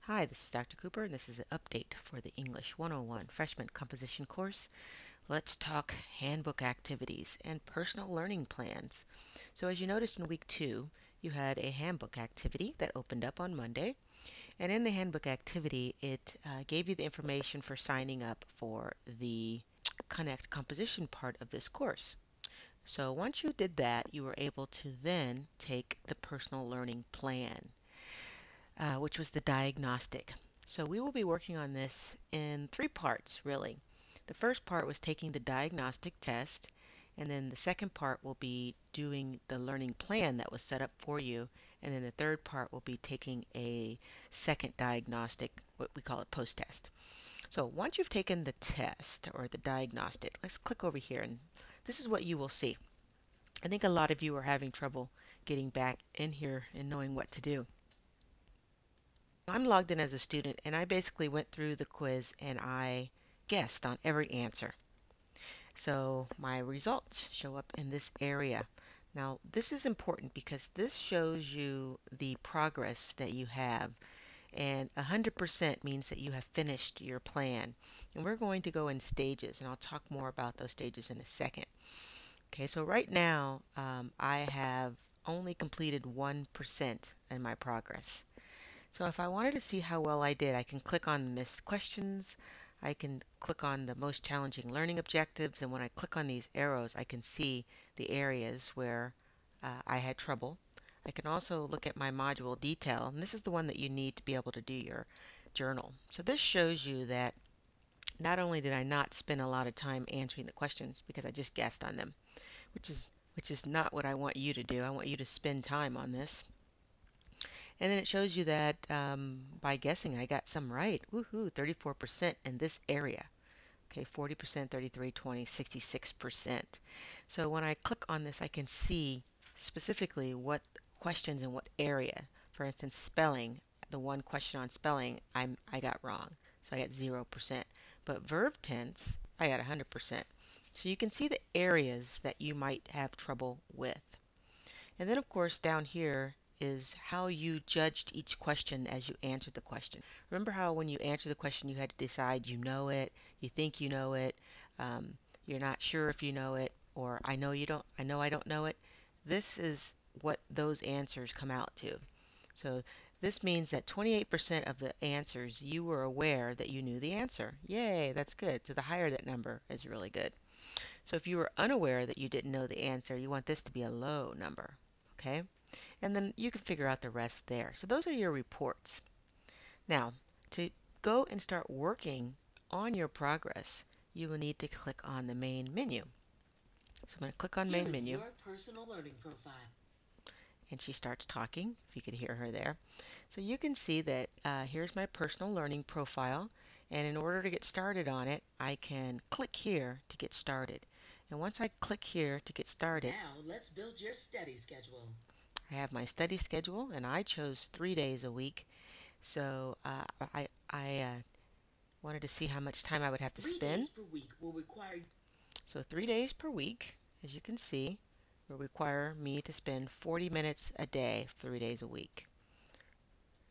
Hi, this is Dr. Cooper, and this is an update for the English 101 Freshman Composition course. Let's talk handbook activities and personal learning plans. So as you noticed in week 2, you had a handbook activity that opened up on Monday. And in the handbook activity, it gave you the information for signing up for the Connect Composition part of this course. So once you did that, you were able to then take the personal learning plan, which was the diagnostic. So we will be working on this in 3 parts, really. The first part was taking the diagnostic test, and then the second part will be doing the learning plan that was set up for you, and then the third part will be taking a second diagnostic, what we call it post-test. So once you've taken the test or the diagnostic, let's click over here, and this is what you will see. I think a lot of you are having trouble getting back in here and knowing what to do. I'm logged in as a student, and I basically went through the quiz and I guessed on every answer. So my results show up in this area. Now this is important because this shows you the progress that you have, and 100% means that you have finished your plan. And we're going to go in stages, and I'll talk more about those stages in a second. Okay, so right now I have only completed 1% in my progress. So if I wanted to see how well I did, I can click on missed questions. I can click on the most challenging learning objectives, and when I click on these arrows, I can see the areas where I had trouble. I can also look at my module detail, and this is the one that you need to be able to do your journal. So this shows you that not only did I not spend a lot of time answering the questions because I just guessed on them, which is not what I want you to do. I want you to spend time on this. And then it shows you that by guessing, I got some right. Woohoo, 34% in this area. Okay, 40%, 33, 20, 66%. So when I click on this, I can see specifically what questions in what area. For instance, spelling. The one question on spelling I got wrong, so I got 0%. But verb tense, I got 100%. So you can see the areas that you might have trouble with. And then, of course, down here is how you judged each question as you answered the question. Remember how when you answer the question, you had to decide you know it, you think you know it, you're not sure if you know it, or I know you don't, I know I don't know it. This is what those answers come out to. So this means that 28% of the answers you were aware that you knew the answer. Yay, that's good. So the higher that number is really good. So if you were unaware that you didn't know the answer, you want this to be a low number. Okay? And then you can figure out the rest there. So those are your reports. Now, to go and start working on your progress, you will need to click on the main menu. So I'm going to click on main menu. Your personal learning profile. And she starts talking, if you could hear her there. So you can see that here's my personal learning profile. And in order to get started on it, I can click here to get started. And once I click here to get started, Now let's build your study schedule. I have my study schedule, and I chose 3 days a week. So I wanted to see how much time I would have to 3 days spend. per week will require. So 3 days per week, as you can see, will require me to spend 40 minutes a day, 3 days a week.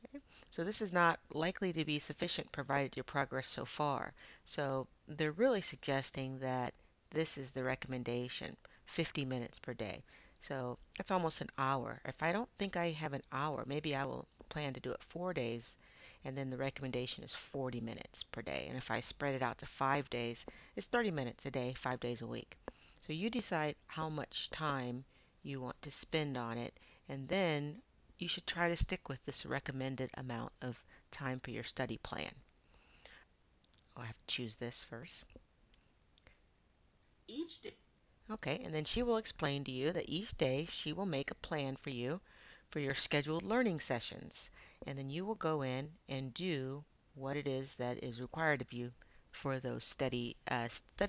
Okay? So this is not likely to be sufficient provided your progress so far. So they're really suggesting that this is the recommendation, 50 minutes per day. So that's almost an hour. If I don't think I have an hour, maybe I will plan to do it 4 days, and then the recommendation is 40 minutes per day. And if I spread it out to 5 days, it's 30 minutes a day, 5 days a week. So you decide how much time you want to spend on it, and then you should try to stick with this recommended amount of time for your study plan. Oh, I have to choose this first. Each day. Okay, and then she will explain to you that each day she will make a plan for you for your scheduled learning sessions. And then you will go in and do what it is that is required of you for those study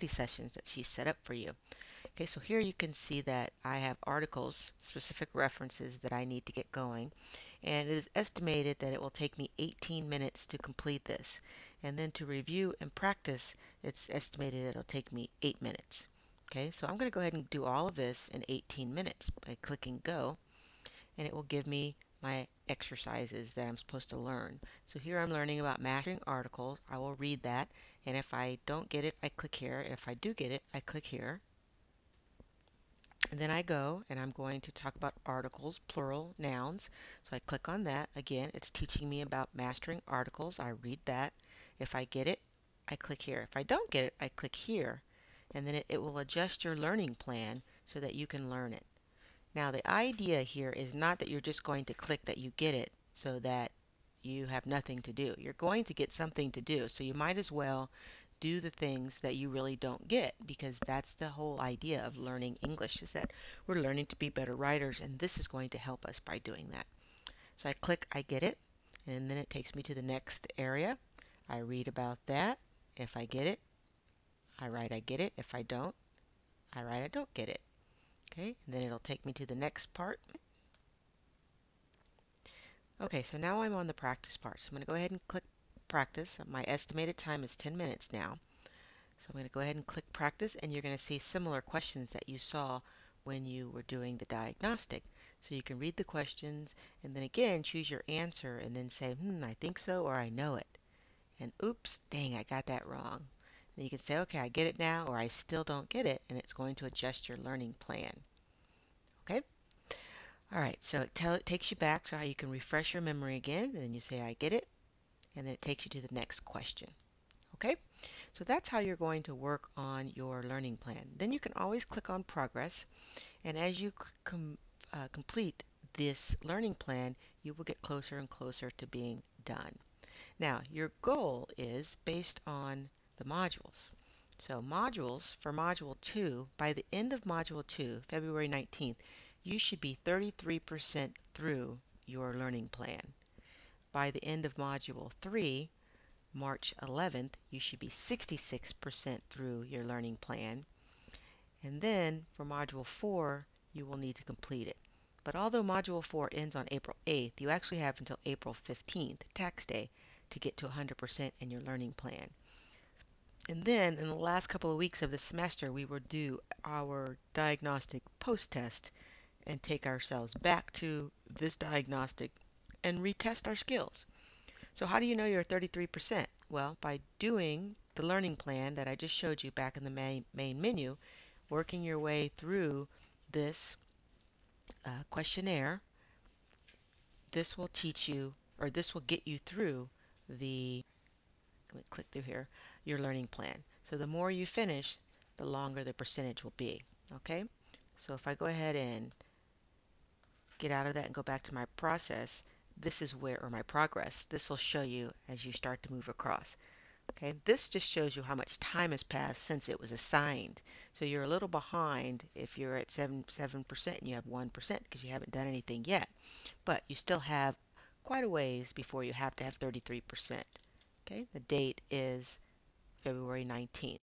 sessions that she set up for you. Okay, so here you can see that I have articles, specific references that I need to get going, and it is estimated that it will take me 18 minutes to complete this. And then to review and practice, it's estimated it'll take me 8 minutes. Okay, so I'm going to go ahead and do all of this in 18 minutes by clicking go, and it will give me my exercises that I'm supposed to learn. So here I'm learning about mastering articles. I will read that, and if I don't get it, I click here. And if I do get it, I click here. And then I go and I'm going to talk about articles, plural nouns. So I click on that. Again, it's teaching me about mastering articles. I read that. If I get it, I click here. If I don't get it, I click here. And then it will adjust your learning plan so that you can learn it. Now, the idea here is not that you're just going to click that you get it so that you have nothing to do. You're going to get something to do, so you might as well do the things that you really don't get, because that's the whole idea of learning English, is that we're learning to be better writers, and this is going to help us by doing that. So I click I get it, and then it takes me to the next area. I read about that. If I get it, I write I get it. If I don't, I write I don't get it. Okay, and then it'll take me to the next part. Okay, so now I'm on the practice part. So I'm going to go ahead and click practice. My estimated time is 10 minutes now. So I'm going to go ahead and click practice, and you're going to see similar questions that you saw when you were doing the diagnostic. So you can read the questions and then again choose your answer and then say, I think so, or I know it. And oops, dang, I got that wrong. Then you can say, okay, I get it now, or I still don't get it, and it's going to adjust your learning plan. Okay? All right, so it takes you back to how you can refresh your memory again, and then you say, I get it, and then it takes you to the next question. Okay? So that's how you're going to work on your learning plan. Then you can always click on progress, and as you complete this learning plan, you will get closer and closer to being done. Now, your goal is based on the modules. So modules for Module 2, by the end of Module 2, February 19th, you should be 33% through your learning plan. By the end of Module 3, March 11th, you should be 66% through your learning plan. And then for Module 4, you will need to complete it. But although Module 4 ends on April 8th, you actually have until April 15th, tax day, to get to 100% in your learning plan. And then in the last couple of weeks of the semester, we will do our diagnostic post-test and take ourselves back to this diagnostic and retest our skills. So how do you know you're 33%? Well, by doing the learning plan that I just showed you back in the main menu, working your way through this questionnaire. This will teach you, or this will get you through the, let me click through here, your learning plan. So the more you finish, the longer the percentage will be. Okay? So if I go ahead and get out of that and go back to my process, this is where, or my progress, this will show you as you start to move across. Okay, this just shows you how much time has passed since it was assigned. So you're a little behind if you're at 7% and you have 1% because you haven't done anything yet. But you still have quite a ways before you have to have 33%. Okay, the date is February 19th.